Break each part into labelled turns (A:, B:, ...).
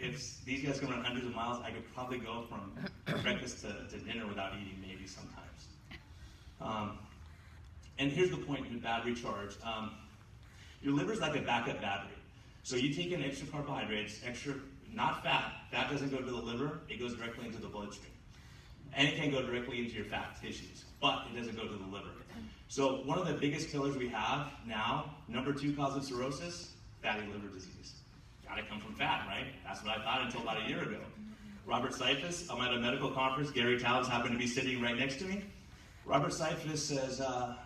A: if these guys can run hundreds of miles, I could probably go from breakfast to dinner without eating, maybe sometimes. And here's the point with battery charge. Your liver's like a backup battery. So you take in extra carbohydrates, not fat. Fat doesn't go to the liver, it goes directly into the bloodstream. And it can go directly into your fat tissues, but it doesn't go to the liver. So one of the biggest killers we have now, number 2 cause of cirrhosis, fatty liver disease. Gotta come from fat, right? That's what I thought until about a year ago. Robert Seifus, I'm at a medical conference, Gary Taubes happened to be sitting right next to me. Robert Seifus says,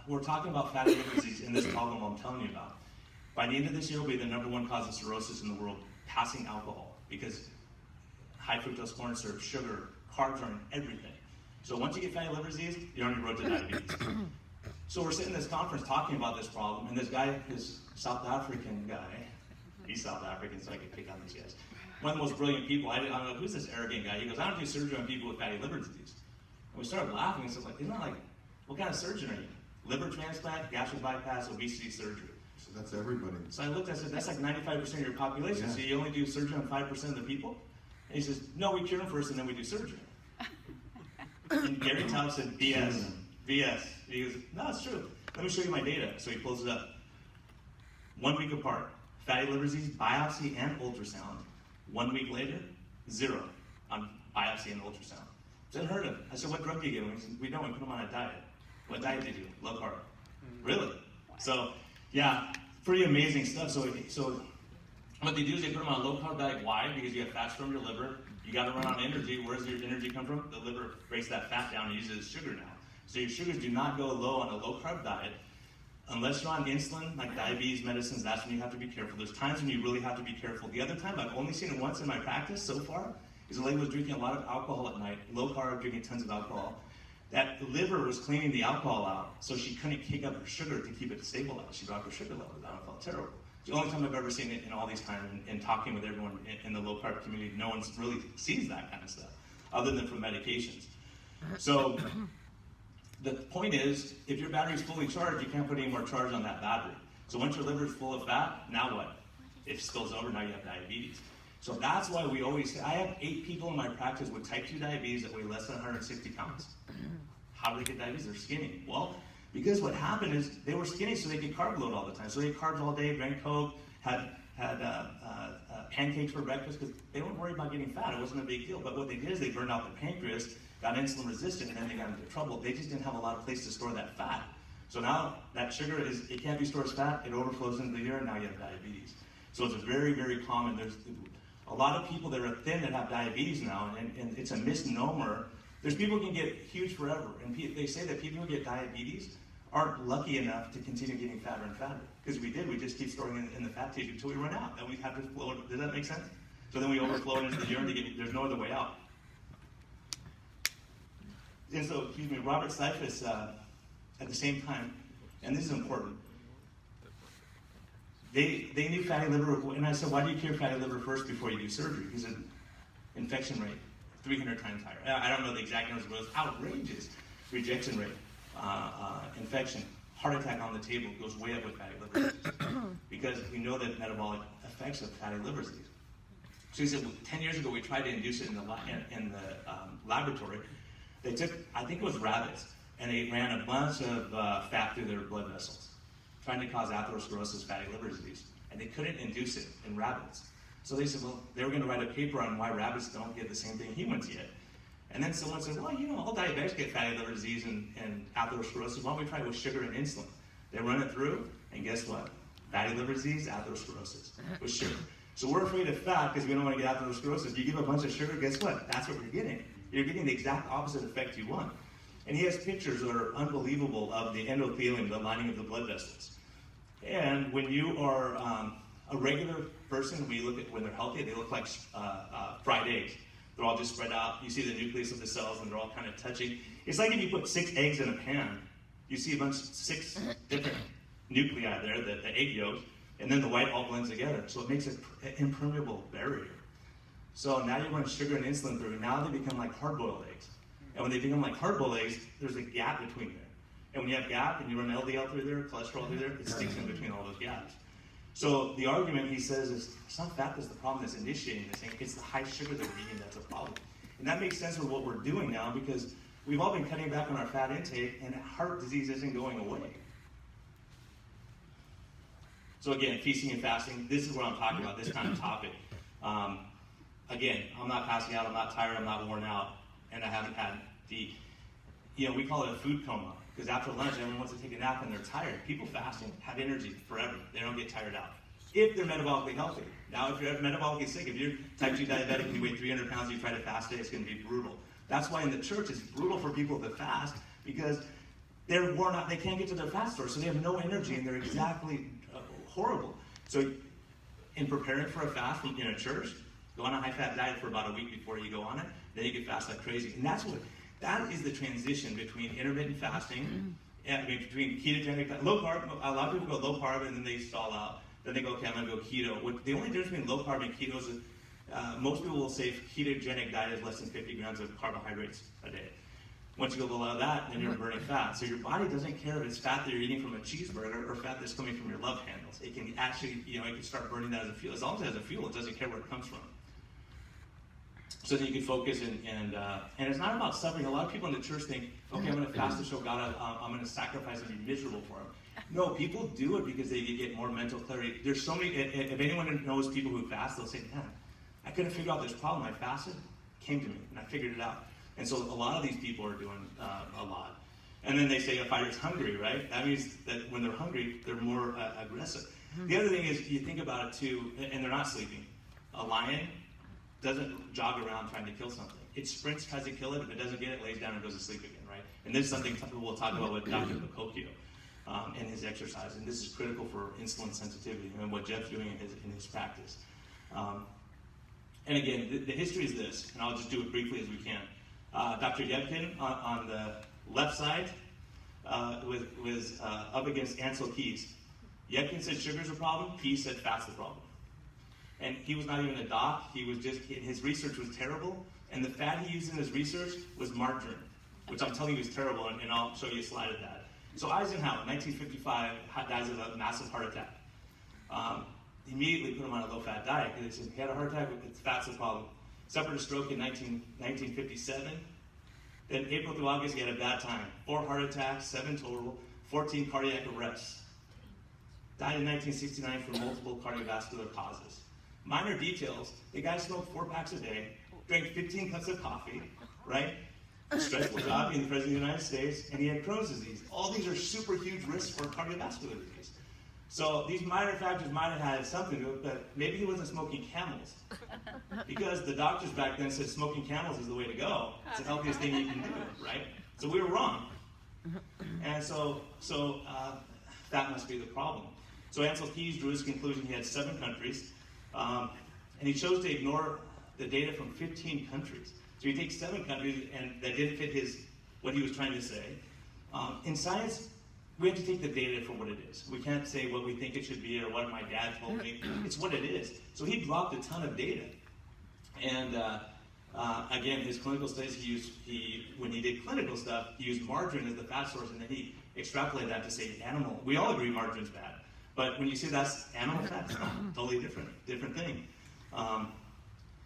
A: we're talking about fatty liver disease in this problem I'm telling you about. By the end of this year, we'll be the number 1 cause of cirrhosis in the world, passing alcohol, because high fructose corn syrup, sugar, carbs are in everything. So once you get fatty liver disease, you're on your road to diabetes. So we're sitting in this conference talking about this problem, and this guy, this South African guy, he's South African, so I can pick on these guys. One of the most brilliant people, I don't know, who's this arrogant guy? He goes, I don't do surgery on people with fatty liver disease. And we started laughing, and so like, isn't that like, what kind of surgeon are you? Liver transplant, gastric bypass, obesity surgery.
B: So that's everybody.
A: So I looked, I said, that's like 95% of your population, so you only do surgery on 5% of the people? And he says, no, we cure them first and then we do surgery. And Gary Taubes said, BS, BS. He goes, no, it's true. Let me show you my data. So he pulls it up. 1 week apart, fatty liver disease, biopsy and ultrasound. 1 week later, 0 on biopsy and ultrasound. It's unheard of. I said, what drug do you give him? He said, we don't, we put him on a diet. What diet did you do? Low carb. Really? So, yeah, pretty amazing stuff. So what they do is they put them on a low carb diet. Why? Because you have fats from your liver. You got to run on energy. Where does your energy come from? The liver breaks that fat down and uses it as sugar now. So your sugars do not go low on a low carb diet. Unless you're on insulin, like diabetes medicines, that's when you have to be careful. There's times when you really have to be careful. The other time, I've only seen it once in my practice so far, is a lady was drinking a lot of alcohol at night, low carb, drinking tons of alcohol. That liver was cleaning the alcohol out, so she couldn't kick up her sugar to keep it stabilized. She dropped her sugar level down and felt terrible. It's the only time I've ever seen it in all these times, and talking with everyone in the low carb community, no one really sees that kind of stuff, other than from medications. So the point is, if your battery's fully charged, you can't put any more charge on that battery. So once your liver's full of fat, now what? If it spills over, now you have diabetes. So that's why we always say, I have 8 people in my practice with type 2 diabetes that weigh less than 160 pounds. How do they get diabetes? They're skinny. Well, because what happened is they were skinny so they could carb load all the time. So they ate carbs all day, drank Coke, had pancakes for breakfast, because they weren't worried about getting fat. It wasn't a big deal. But what they did is they burned out their pancreas, got insulin resistant, and then they got into trouble. They just didn't have a lot of place to store that fat. So now that sugar it can't be stored as fat, it overflows into the urine, now you have diabetes. So it's very, very common. There's a lot of people that are thin that have diabetes now, and it's a misnomer. There's people who can get huge forever, and they say that people who get diabetes aren't lucky enough to continue getting fatter and fatter. Because if we did, we just keep storing it in the fat tissue until we run out. Then we have to flow it. Does that make sense? So then we overflow it into the urine. There's no other way out. And so, Robert Seifus, at the same time, and this is important, they knew fatty liver, and I said, why do you cure fatty liver first before you do surgery? Because the infection rate, 300 times higher. I don't know the exact numbers, but it was outrageous. Rejection rate, infection, heart attack on the table goes way up with fatty liver disease. Because we know the metabolic effects of fatty liver disease. So he said, well, 10 years ago we tried to induce it in the laboratory. They took, I think it was rabbits, and they ran a bunch of fat through their blood vessels, trying to cause atherosclerosis, fatty liver disease. And they couldn't induce it in rabbits. So they said, well, they were going to write a paper on why rabbits don't get the same thing humans get. And then someone said, well, all diabetics get fatty liver disease and atherosclerosis. Why don't we try it with sugar and insulin? They run it through, and guess what? Fatty liver disease, atherosclerosis with sugar. So we're afraid of fat because we don't want to get atherosclerosis. You give a bunch of sugar, guess what? That's what we're getting. You're getting the exact opposite effect you want. And he has pictures that are unbelievable of the endothelium, the lining of the blood vessels. And when you are a regular person, when you look at when they're healthy, they look like fried eggs. They're all just spread out. You see the nucleus of the cells, and they're all kind of touching. It's like if you put 6 eggs in a pan. You see a bunch of 6 different nuclei there, the egg yolks, and then the white all blends together. So it makes an impermeable barrier. So now you run sugar and insulin through, and now they become like hard-boiled eggs. And when they become like hard-boiled eggs, there's a gap between there. And when you have gap and you run LDL through there, cholesterol through there, it sticks in between all those gaps. So the argument, he says, is it's not fat that's the problem that's initiating this thing. It's the high sugar that we're eating that's a problem. And that makes sense with what we're doing now, because we've all been cutting back on our fat intake, and heart disease isn't going away. So again, feasting and fasting, this is what I'm talking about, this kind of topic. Again, I'm not passing out, I'm not tired, I'm not worn out, and I haven't had the, we call it a food coma, because after lunch, everyone wants to take a nap and they're tired. People fasting have energy forever. They don't get tired out. If they're metabolically healthy. Now, if you're metabolically sick, if you're type 2 diabetic and you weigh 300 pounds and you try to fast it, it's going to be brutal. That's why in the church it's brutal for people to fast, because they're worn out, they can't get to their fast source, so they have no energy and they're exactly horrible. So in preparing for a fast in a church, go on a high-fat diet for about a week before you go on it, then you can fast like crazy. And that is the transition between intermittent fasting, and between ketogenic, low carb. A lot of people go low carb and then they stall out. Then they go, okay, I'm going to go keto. The only difference between low carb and keto is most people will say ketogenic diet is less than 50 grams of carbohydrates a day. Once you go below that, then you're burning fat. So your body doesn't care if it's fat that you're eating from a cheeseburger or fat that's coming from your love handles. It can actually, it can start burning that as a fuel. As long as it has a fuel, it doesn't care where it comes from. So then you can focus and it's not about suffering. A lot of people in the church think, okay, I'm going to fast to show God, I'm going to sacrifice and be miserable for Him. No, people do it because they get more mental clarity. There's so many, if anyone knows people who fast, they'll say, man, I couldn't figure out this problem. I fasted, it came to me, and I figured it out. And so a lot of these people are doing a lot. And then they say a fighter's hungry, right? That means that when they're hungry, they're more aggressive. The other thing is, you think about it too, and they're not sleeping. A lion doesn't jog around trying to kill something. It sprints, tries to kill it. If it doesn't get it, lays down and goes to sleep again, right? And this is something we'll talk about with Dr. Bacocchio and his exercise. And this is critical for insulin sensitivity and what Jeff's doing in his practice. And again, the history is this, and I'll just do it briefly as we can. Dr. Yevkin on the left side was up against Ansel Keys. Yevkin said sugar's a problem. Keys said fat's the problem. And he was not even a doc. He was just, his research was terrible. And the fat he used in his research was margarine, which I'm telling you is terrible, and I'll show you a slide of that. So Eisenhower, 1955, dies of a massive heart attack. Immediately put him on a low-fat diet because they said he had a heart attack, fat's the problem. Suffered a stroke in 1957. Then April through August, he had a bad time. 4 heart attacks, 7 total, 14 cardiac arrests. Died in 1969 from multiple cardiovascular causes. Minor details, the guy smoked 4 packs a day, drank 15 cups of coffee, right? A stressful job being the President of the United States, and he had Crohn's disease. All these are super huge risks for cardiovascular disease. So these minor factors might have had something to do with it, but maybe he wasn't smoking Camels. Because the doctors back then said smoking Camels is the way to go. It's the healthiest thing you can do, right? So we were wrong. And so that must be the problem. So Ansel Keys drew his conclusion. He had 7 countries. And he chose to ignore the data from 15 countries. So he takes 7 countries, and that didn't fit what he was trying to say. In science, we have to take the data for what it is. We can't say what we think it should be or what my dad told me. It's what it is. So he dropped a ton of data. And again, his clinical studies, when he did clinical stuff, he used margarine as the fat source, and then he extrapolated that to say animal. We all agree margarine's bad. But when you say that's animal fat, it's not. Totally different thing.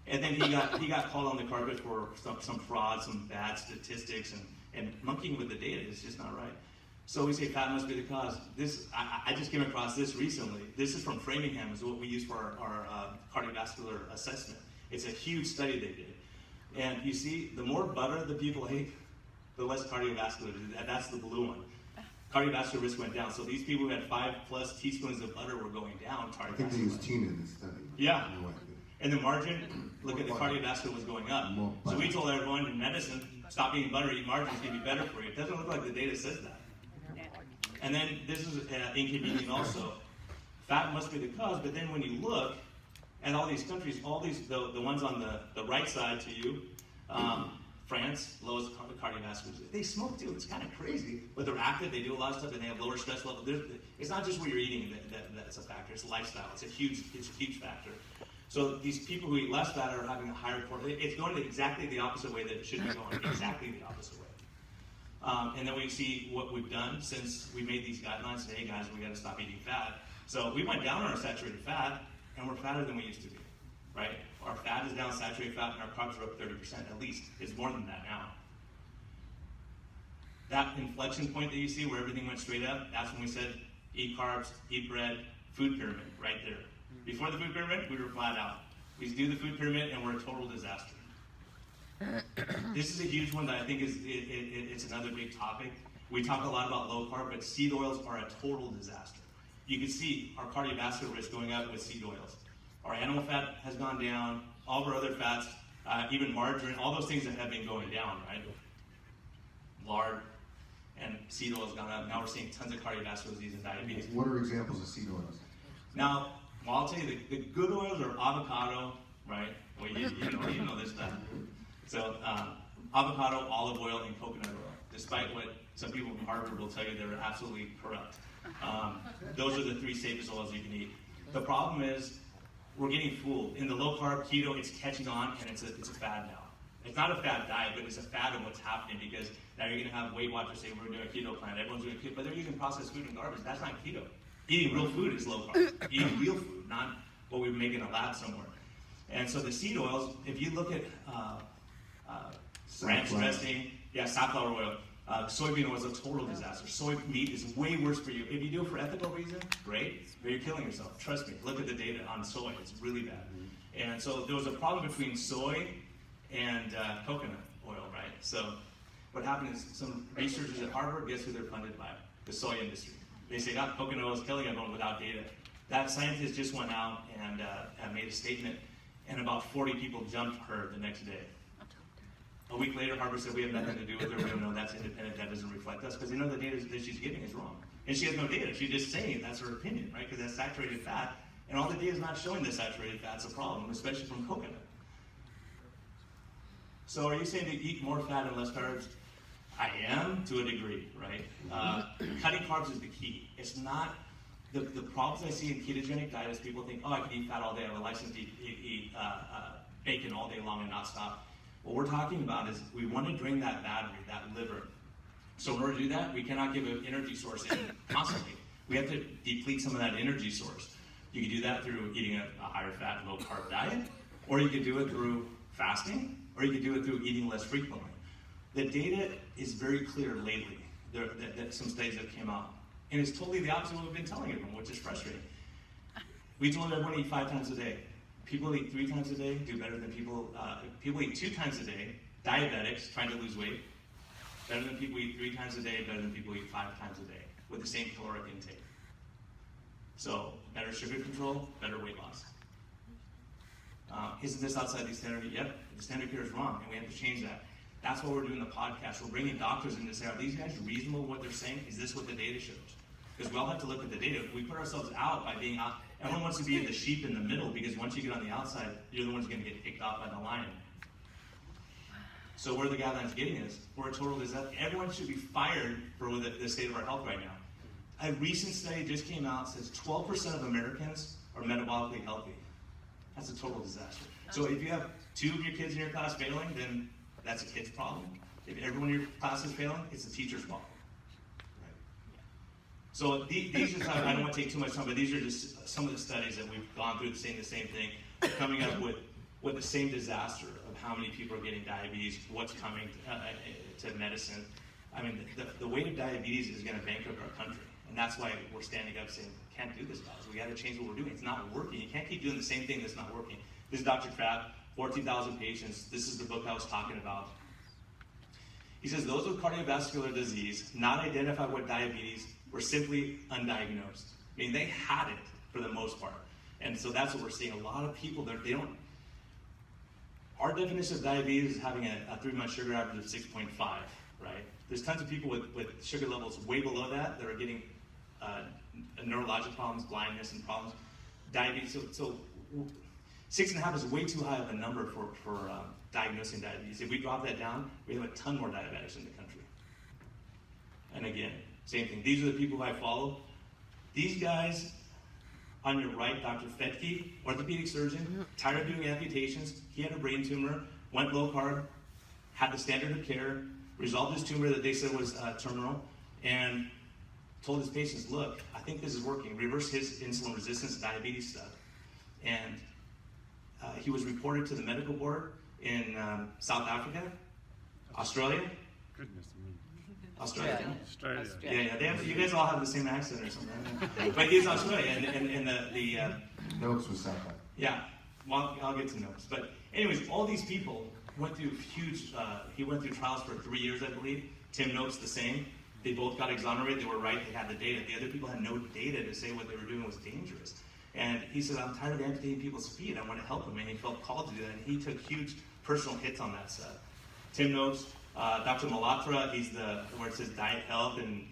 A: And then he got called on the carpet for some fraud, some bad statistics, and monkeying with the data is just not right. So we say fat must be the cause. I just came across this recently. This is from Framingham, is what we use for our cardiovascular assessment. It's a huge study they did. And you see, the more butter the people ate, the less cardiovascular disease. That's the blue one. Cardiovascular risk went down. So these people who had 5+ teaspoons of butter were going down.
B: I think they used teen in this study.
A: Yeah. And the margin, look at the cardiovascular was going up. So we told everyone in medicine, stop eating butter, eat margarine, it's going to be better for you. It doesn't look like the data says that. And then this is inconvenient also. Fat must be the cause, but then when you look at all these countries, the ones on the right side to you, France, lowest cardiovascular disease. They smoke too. It's kind of crazy. But they're active, they do a lot of stuff, and they have lower stress level. It's not just what you're eating that's a factor. It's lifestyle. It's a huge factor. So these people who eat less fat are having a higher it's going exactly the opposite way that it should be going. Exactly the opposite way. And then we see what we've done since we made these guidelines. Say, hey guys, we got to stop eating fat. So we went down on our saturated fat, and we're fatter than we used to be, right? Our fat is down, saturated fat, and our carbs are up 30% at least. It's more than that now. That inflection point that you see where everything went straight up, that's when we said, eat carbs, eat bread, food pyramid, right there. Before the food pyramid, we were flat out. We do the food pyramid, and we're a total disaster. This is a huge one that I think it's another big topic. We talk a lot about low carb, but seed oils are a total disaster. You can see our cardiovascular risk going up with seed oils. Our animal fat has gone down, all of our other fats, even margarine, all those things that have been going down, right? Lard and seed oils gone up. Now we're seeing tons of cardiovascular disease and diabetes.
B: What are examples of seed oils?
A: Now, well, I'll tell you, the good oils are avocado, right? Well, you know this stuff. So, avocado, olive oil, and coconut oil. Despite what some people from Harvard will tell you, they're absolutely correct. Those are the 3 safest oils you can eat. The problem is, we're getting fooled. In the low carb keto, it's catching on, and it's a fad now. It's not a fad diet, but it's a fad of what's happening, because now you're going to have Weight Watchers say we're doing a keto plan. Everyone's doing keto, but they're using processed food and garbage. That's not keto. Eating real food is low carb. Eating real food, not what we make in a lab somewhere. And so the seed oils, if you look at ranch dressing, safflower oil, soybean oil is a total disaster. Soy meat is way worse for you. If you do it for ethical reasons, great, but you're killing yourself. Trust me, look at the data on soy, it's really bad. And so there was a problem between soy and coconut oil, right? So what happened is some researchers at Harvard, guess who they're funded by? The soy industry. They say, coconut oil is killing everyone without data. That scientist just went out and made a statement, and about 40 people jumped her the next day. A week later, Harvard said, we have nothing to do with her. We don't know, that's independent, that doesn't reflect us, because they know the data that she's giving is wrong. And she has no data, she's just saying that's her opinion, right? Because that's saturated fat, and all the data is not showing that saturated fat's a problem, especially from coconut. So are you saying to eat more fat and less carbs? I am, to a degree, right? Cutting carbs is the key. It's not, the problems I see in ketogenic diet is people think, I can eat fat all day, I have a license to eat bacon all day long and not stop. What we're talking about is we want to drain that battery, that liver. So in order to do that, we cannot give an energy source in constantly. We have to deplete some of that energy source. You can do that through eating a higher fat, low carb diet, or you can do it through fasting, or you can do it through eating less frequently. The data is very clear lately. That some studies that came out. And it's totally the opposite of what we've been telling everyone, which is frustrating. We told everyone to eat 5 times a day. People who eat 3 times a day do better than people who eat 2 times a day, diabetics trying to lose weight, better than people who eat 3 times a day, better than people who eat 5 times a day with the same caloric intake. So, better sugar control, better weight loss. Isn't this outside the standard? Yep, the standard here is wrong, and we have to change that. That's why we're doing the podcast. We're bringing doctors in to say, are these guys reasonable in what they're saying? Is this what the data shows? Because we all have to look at the data. We put ourselves out by being out. Everyone wants to be the sheep in the middle, because once you get on the outside, you're the ones going to get picked off by the lion. So where the guidelines getting is, we're a total disaster. Everyone should be fired for the state of our health right now. A recent study just came out, says 12% of Americans are metabolically healthy. That's a total disaster. So if you have 2 of your kids in your class failing, then that's a kid's problem. If everyone in your class is failing, it's a teacher's problem. So these are, I don't want to take too much time, but these are just some of the studies that we've gone through saying the same thing, coming up with the same disaster of how many people are getting diabetes, what's coming to medicine. I mean, the weight of diabetes is going to bankrupt our country. And that's why we're standing up saying, can't do this, guys. We got to change what we're doing. It's not working. You can't keep doing the same thing that's not working. This is Dr. Kraft, 14,000 patients. This is the book I was talking about. He says, those with cardiovascular disease, not identified with diabetes, were simply undiagnosed. I mean, they had it for the most part. And so that's what we're seeing. A lot of people, they don't, our definition of diabetes is having a 3-month sugar average of 6.5, right? There's tons of people with sugar levels way below that are getting neurologic problems, blindness, and problems. Diabetes, so 6.5 is way too high of a number for diagnosing diabetes. If we drop that down, we have a ton more diabetics in the country. And again, same thing. These are the people I follow. These guys, on your right, Dr. Fetke, orthopedic surgeon, tired of doing amputations. He had a brain tumor, went low carb, had the standard of care, resolved his tumor that they said was terminal, and told his patients, look, I think this is working. Reverse his insulin resistance and diabetes stuff. And he was reported to the medical board in South Africa, Australia.
C: Goodness me.
A: Australia.
C: Australia.
A: Yeah. They have, you guys all have the same accent or something. But he's Australia, and the
B: Noakes was South Africa.
A: yeah. Well, I'll get to Noakes. But anyways, all these people went through huge. He went through trials for 3 years, I believe. Tim Noakes the same. They both got exonerated. They were right. They had the data. The other people had no data to say what they were doing was dangerous. And he said, I'm tired of amputating people's feet. I want to help them. And he felt called to do that. And he took huge personal hits on that stuff. Tim Noakes, Dr. Malhotra, he's where it says diet health and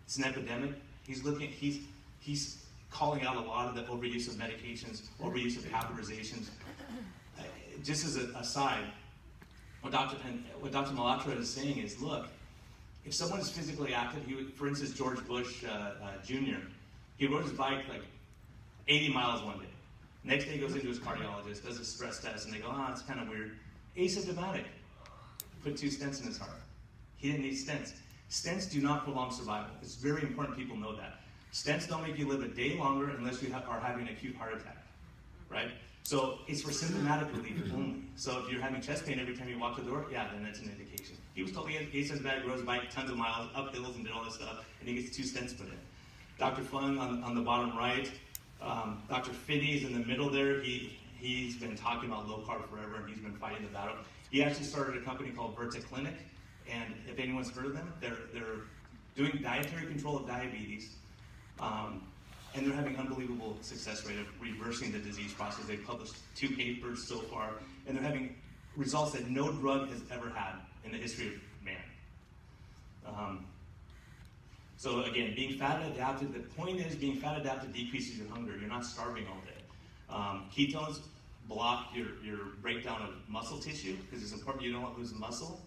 A: it's an epidemic. He's calling out a lot of the overuse of medications, overuse of catheterizations. Just as an aside, what Dr. Malhotra is saying is, look, if someone is physically active, for instance, George Bush Jr., he rode his bike like 80 miles one day. Next day he goes into his cardiologist, does a stress test, and they go, it's kind of weird. Asymptomatic. Put 2 stents in his heart. He didn't need stents. Stents do not prolong survival. It's very important people know that. Stents don't make you live a day longer unless you are having an acute heart attack, right? So it's for symptomatic relief only. So if you're having chest pain every time you walk to the door, yeah, then that's an indication. He was told he had asymptomatic, rode his bike tons of miles, up hills and did all this stuff, and he gets 2 stents put in. Dr. Fung on the bottom right, Dr. Finney's in the middle there. He's been talking about low carb forever, and he's been fighting the battle. He actually started a company called Verta Clinic, and if anyone's heard of them, they're doing dietary control of diabetes, and they're having unbelievable success rate of reversing the disease process. They've published 2 papers so far, and they're having results that no drug has ever had in the history of man. So again, being fat adapted, the point is being fat adapted decreases your hunger. You're not starving all day. Ketones block your breakdown of muscle tissue because it's important you don't lose muscle.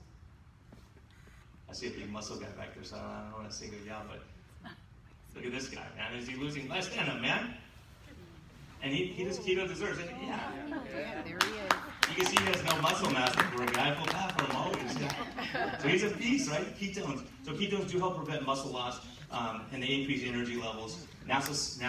A: I see a big muscle guy back there, so I don't want to say good job, but look at this guy, man. Is he losing? Let's stand up, man. And he just keto deserves it. Yeah.
D: There he is.
A: You can see he has no muscle mass for a guy. Full fat for him always. Yeah. So he's a beast, right? Ketones. So ketones do help prevent muscle loss, and they increase energy levels. NASA,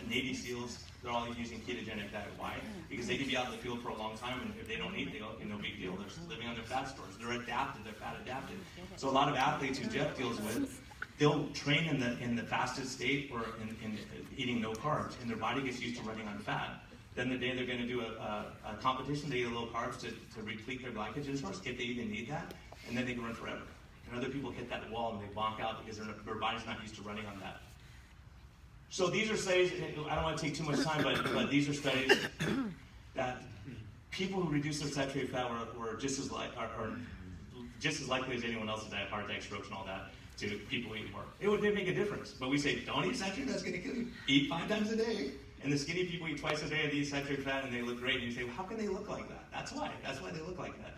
A: Navy SEALs, they're all using ketogenic diet. Why? Because they can be out in the field for a long time, and if they don't eat, they go, okay, no big deal. They're living on their fat stores. They're adapted. They're fat adapted. So a lot of athletes who Jeff deals with, they'll train in the fasted state or in eating no carbs, and their body gets used to running on fat. Then the day they're going to do a competition, they eat low carbs to replete their glycogen stores, if they even need that, and then they can run forever. And other people hit that wall and they bonk out because their body's not used to running on that. So these are studies, I don't want to take too much time, but these are studies that people who reduce their saturated fat were just as likely as anyone else to die of heart attack, strokes, and all that, to people who eat more. It would make a difference. But we say, don't eat saturated fat, that's going to kill you. Eat 5 times a day. And the skinny people eat twice a day, they eat saturated fat, and they look great. And you say, well, how can they look like that? That's why they look like that.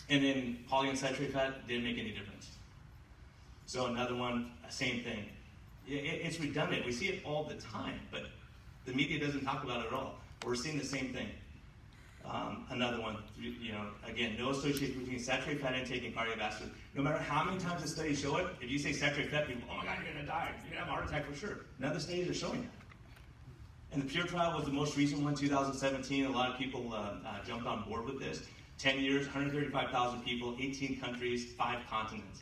A: And then polyunsaturated fat didn't make any difference. So another one, same thing. It's redundant. We see it all the time, but the media doesn't talk about it at all. We're seeing the same thing. Another one, again, no association between saturated fat intake and cardiovascular. No matter how many times the studies show it, if you say saturated fat, people, oh my God, you're going to die. You're going to have a heart attack for sure. None of the studies are showing that. And the PURE trial was the most recent one, 2017. A lot of people jumped on board with this. 10 years, 135,000 people, 18 countries, 5 continents.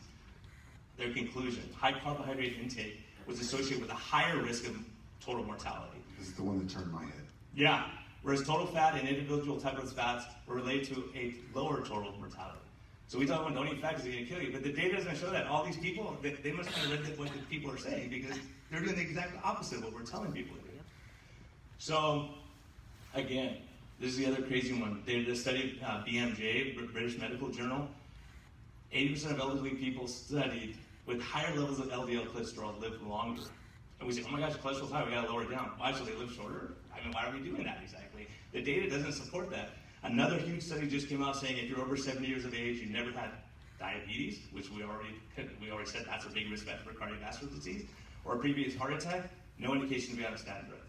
A: Their conclusion, high carbohydrate intake was associated with a higher risk of total mortality.
B: This is the one that turned my head.
A: Yeah, whereas total fat and individual type of fats were related to a lower total mortality. So we talk about don't eat fat because it's going to kill you, but the data doesn't show that. All these people, they must have read what the people are saying because they're doing the exact opposite of what we're telling people to do. So, again, this is the other crazy one. They did a study, BMJ, British Medical Journal. 80% of elderly people studied with higher levels of LDL cholesterol lived longer. And we say, oh my gosh, cholesterol's high, we gotta lower it down. Why? So they live shorter? I mean, why are we doing that exactly? The data doesn't support that. Another huge study just came out saying if you're over 70 years of age, you've never had diabetes, which we already said that's a big risk factor for cardiovascular disease, or a previous heart attack, no indication to be on a statin drug.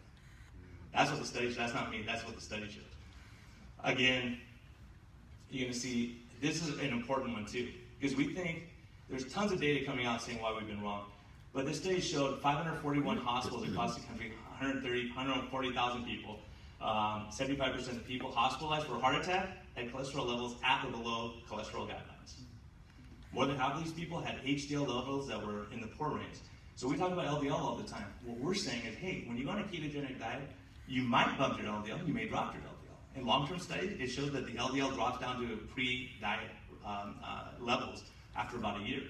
A: That's what the study shows. That's not me, that's what the study shows. Again, you're gonna see, this is an important one too, because we think There's tons of data coming out saying why we've been wrong. But this study showed 541 hospitals across the country, 140,000 people, 75% of the people hospitalized for a heart attack had cholesterol levels at or below cholesterol guidelines. More than half of these people had HDL levels that were in the poor range. So we talk about LDL all the time. What we're saying is, hey, when you go on a ketogenic diet, you might bump your LDL, you may drop your LDL. In long-term studies, it shows that the LDL drops down to pre-diet levels after about a year.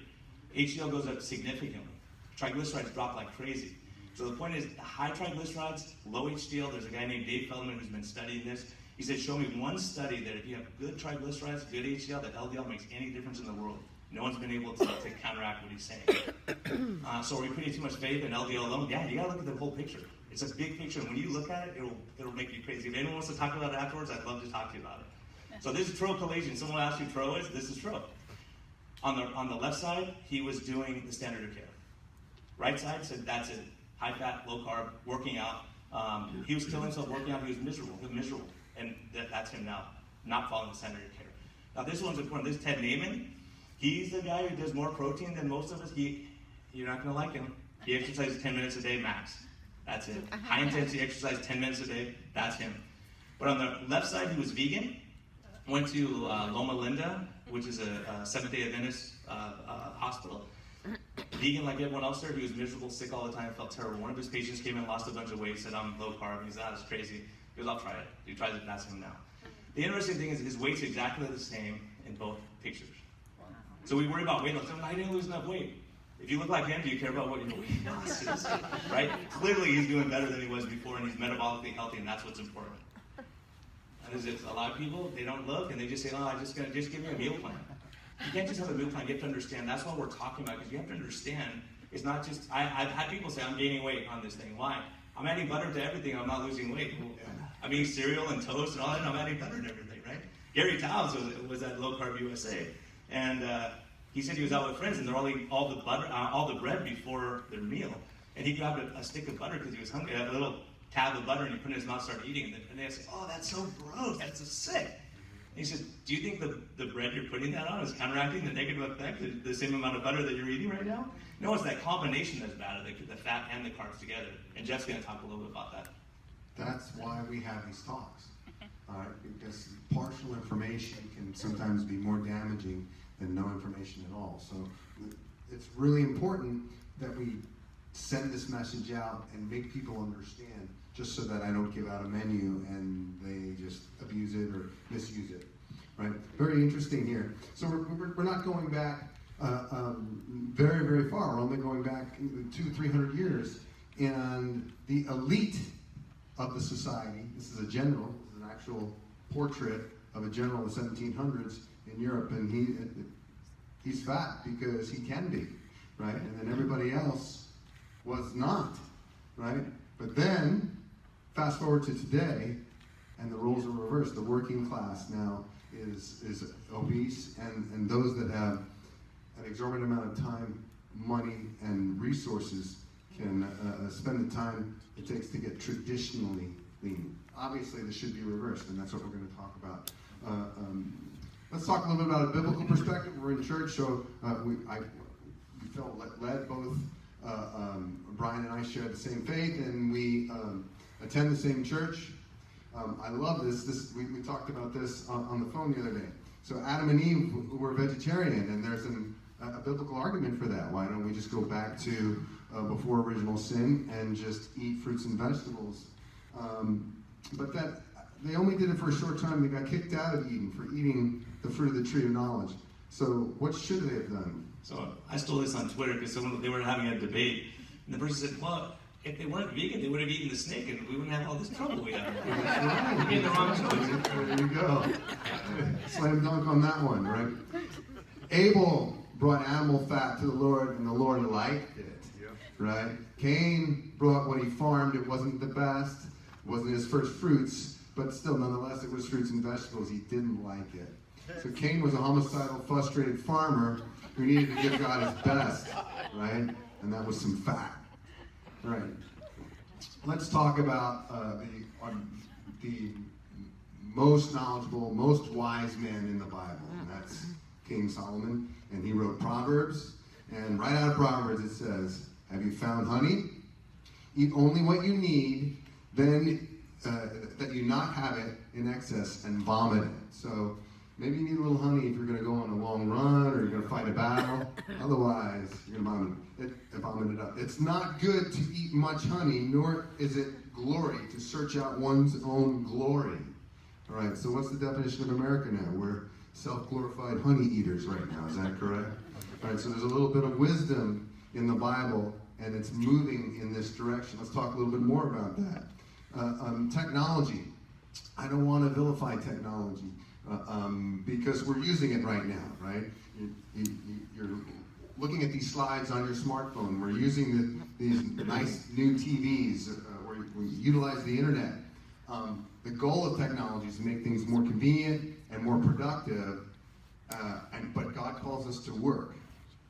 A: HDL goes up significantly. Triglycerides drop like crazy. So the point is, high triglycerides, low HDL, there's a guy named Dave Feldman who's been studying this. He said, show me one study that if you have good triglycerides, good HDL, that LDL makes any difference in the world. No one's been able to counteract what he's saying. So are we putting too much faith in LDL alone? Yeah, you gotta look at the whole picture. It's a big picture, and when you look at it, it'll make you crazy. If anyone wants to talk about it afterwards, I'd love to talk to you about it. So this is Tro Kalayjian. Someone asked who Tro is, this is Tro. On the left side, he was doing the standard of care. Right side said, that's it. High fat, low carb, working out. He was killing himself working out. He was miserable. And that's him now, not following the standard of care. Now this one's important. This is Ted Naiman. He's the guy who does more protein than most of us. You're not going to like him. He exercises 10 minutes a day max. That's it. High intensity exercise, 10 minutes a day. That's him. But on the left side, he was vegan. Went to Loma Linda, which is a Seventh-day Adventist hospital. Vegan like everyone else there. He was miserable, sick all the time, felt terrible. One of his patients came in, lost a bunch of weight, said, I'm low carb. He said, that's crazy. He goes, I'll try it. He tries it, that's him now. The interesting thing is his weight's exactly the same in both pictures. So we worry about weight loss. I didn't lose enough weight. If you look like him, do you care about what your weight loss is? Right? Clearly he's doing better than he was before, and he's metabolically healthy, and that's what's important. And is it a lot of people, they don't look, and they just say, oh, just give me a meal plan. You can't just have a meal plan. You have to understand. That's what we're talking about, because you have to understand. It's not just, I've had people say, I'm gaining weight on this thing. Why? I'm adding butter to everything. I'm not losing weight. Well, I'm eating cereal and toast and all that, and I'm adding butter to everything, right? Gary Taubes was at Low Carb USA. And he said he was out with friends, and they're all eating all the bread before their meal. And he grabbed a stick of butter because he was hungry. He had a little tab of butter, and he put it in his mouth, started eating it. And they said, oh, that's so gross. That's so sick. And he said, do you think the bread you're putting that on is counteracting the negative effect, the same amount of butter that you're eating right now? No, it's that combination that's bad, the fat and the carbs together. And Jeff's going to talk a little bit about that.
B: That's why we have these talks. All right, because partial information can sometimes be more damaging than no information at all. So it's really important that we send this message out and make people understand, just so that I don't give out a menu and they just abuse it or misuse it. Right? Very interesting here. So we're not going back very, very far. We're only going back 200-300 years. And the elite of the society, this is a general, this is an actual portrait of a general in the 1700s in Europe, and he's fat because he can be, right? And then everybody else was not, right? But then, fast forward to today, and the roles are reversed. The working class now is obese, and those that have an exorbitant amount of time, money, and resources can spend the time it takes to get traditionally lean. Obviously, this should be reversed, and that's what we're going to talk about. Let's talk a little bit about a biblical perspective. We're in church, so we felt led. Both Brian and I share the same faith, and we attend the same church. I love this. We talked about this on the phone the other day. So Adam and Eve were vegetarian, and there's a biblical argument for that. Why don't we just go back to before original sin and just eat fruits and vegetables? But that they only did it for a short time. They got kicked out of Eden for eating the fruit of the tree of knowledge. So what should they have done?
A: So I stole this on Twitter because they were having a debate, and the person said, well, if they weren't vegan, they would have eaten the snake, and we wouldn't have all this trouble we have. We made the wrong choice.
B: There you go. Slam dunk on that one, right? Abel brought animal fat to the Lord, and the Lord liked it, right? Cain brought what he farmed. It wasn't the best. It wasn't his first fruits, but still, nonetheless, it was fruits and vegetables. He didn't like it. So Cain was a homicidal, frustrated farmer who needed to give God his best, right? And that was some fat. Right. Let's talk about the most knowledgeable, most wise man in the Bible, and that's King Solomon, and he wrote Proverbs. And right out of Proverbs it says, have you found honey? Eat only what you need, then that you not have it in excess and vomit it. So maybe you need a little honey if you're going to go on a long run or you're going to fight a battle. Otherwise, you're going to vomit it up. It's not good to eat much honey, nor is it glory to search out one's own glory. All right, so what's the definition of America now? We're self-glorified honey eaters right now. Is that correct? All right, so there's a little bit of wisdom in the Bible, and it's moving in this direction. Let's talk a little bit more about that. Technology. I don't want to vilify technology because we're using it right now, right? You're looking at these slides on your smartphone. We're using these nice new TVs where we utilize the internet. The goal of technology is to make things more convenient and more productive, but God calls us to work,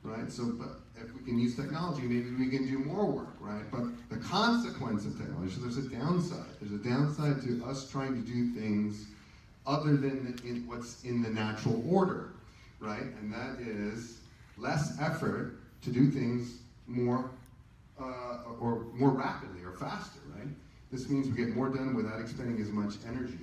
B: right? So, but if we can use technology, maybe we can do more work, right? But the consequence of technology, so there's a downside. There's a downside to us trying to do things other than what's in the natural order, right? And that is less effort to do things more or more rapidly or faster, right? This means we get more done without expending as much energy.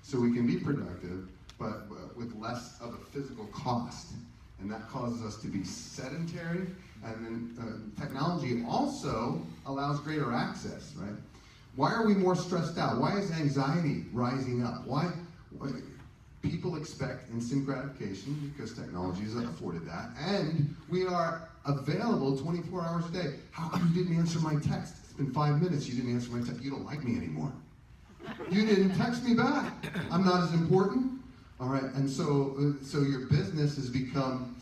B: So we can be productive, but with less of a physical cost. And that causes us to be sedentary. And then technology also allows greater access, right? Why are we more stressed out? Why is anxiety rising up? Why people expect instant gratification because technology has afforded that. And we are available 24 hours a day. How come you didn't answer my text? It's been 5 minutes, you didn't answer my text. You don't like me anymore. You didn't text me back. I'm not as important. All right, and so your business has become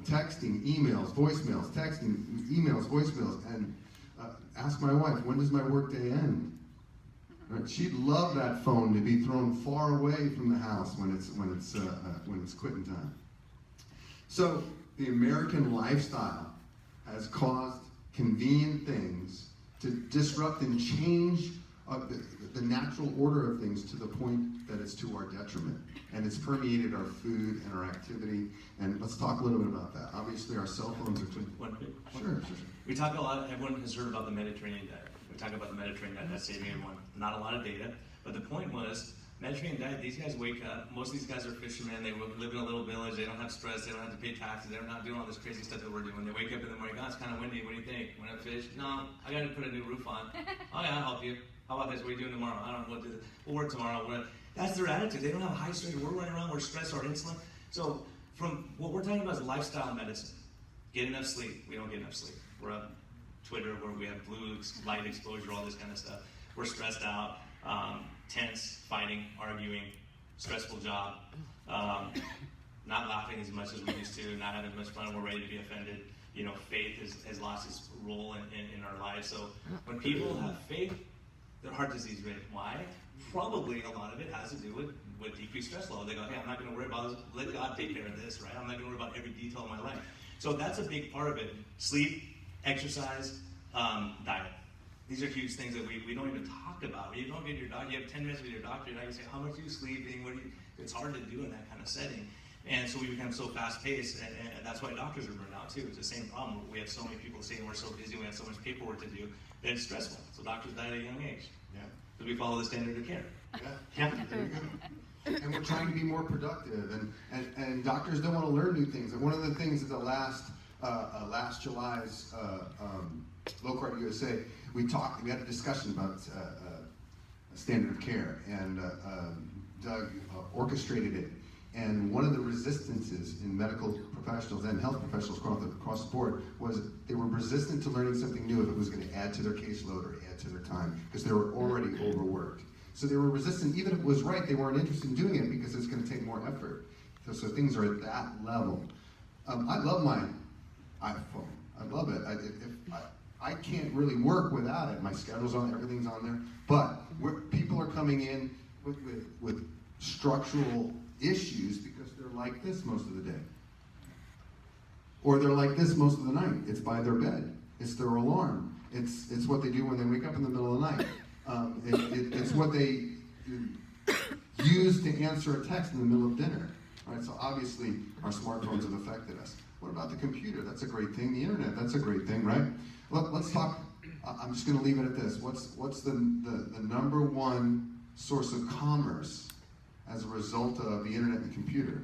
B: texting, emails, voicemails, texting, emails, voicemails, and ask my wife, when does my workday end? Right? She'd love that phone to be thrown far away from the house when it's quitting time. So the American lifestyle has caused convenient things to disrupt and change the natural order of things to the point that it's to our detriment. And it's permeated our food and our activity. And let's talk a little bit about that. Obviously, our cell phones are... Sure.
A: We talk a lot, everyone has heard about the Mediterranean diet. We talk about the Mediterranean diet, that's saving everyone. Not a lot of data, but the point was, Mediterranean diet, these guys wake up, most of these guys are fishermen, they live in a little village, they don't have stress, they don't have to pay taxes, they're not doing all this crazy stuff that we're doing. They wake up in the morning, oh, it's kind of windy, what do you think? Want to fish? No, I got to put a new roof on. Oh yeah, I'll help you. How about this? What are you doing tomorrow? I don't know what to do. We'll work tomorrow. That's their attitude. They don't have a high stress. We're running around, we're stressed, our insulin. So from what we're talking about is lifestyle medicine. Get enough sleep. We don't get enough sleep. We're up Twitter where we have blue light exposure, all this kind of stuff. We're stressed out, tense, fighting, arguing, stressful job, not laughing as much as we used to, not having as much fun. We're ready to be offended. You know, faith has lost its role in our lives. So when people have faith, their heart disease rate. Why? Probably a lot of it has to do with decreased stress level. They go, hey, I'm not going to worry about this. Let God take care of this, right? I'm not going to worry about every detail of my life. So that's a big part of it. Sleep, exercise, diet. These are huge things that we don't even talk about. When you don't get your doctor, you have 10 minutes with your doctor, and I can say, how much are you sleeping? It's hard to do in that kind of setting. And so we become so fast-paced, and that's why doctors are burned out too. It's the same problem. We have so many people saying we're so busy, we have so much paperwork to do, that it's stressful. So doctors die at a young age.
B: Yeah.
A: Because we follow the standard of care.
B: Yeah. There you go. And we're trying to be more productive, and doctors don't want to learn new things. And one of the things at the last July's Low Carb USA, we had a discussion about standard of care, and Doug orchestrated it. And one of the resistances in medical professionals and health professionals across the board was they were resistant to learning something new if it was going to add to their caseload or add to their time, because they were already overworked. So they were resistant, even if it was right, they weren't interested in doing it because it's going to take more effort. So things are at that level. I love my iPhone. I love it. I can't really work without it. My schedule's on, everything's on there. But people are coming in with structural issues because they're like this most of the day. Or they're like this most of the night. It's by their bed. It's their alarm. It's what they do when they wake up in the middle of the night. It's what they use to answer a text in the middle of dinner. right? So obviously our smartphones have affected us. What about the computer? That's a great thing. The internet, that's a great thing, right? Let's talk, I'm just going to leave it at this. What's the number one source of commerce as a result of the internet and the computer?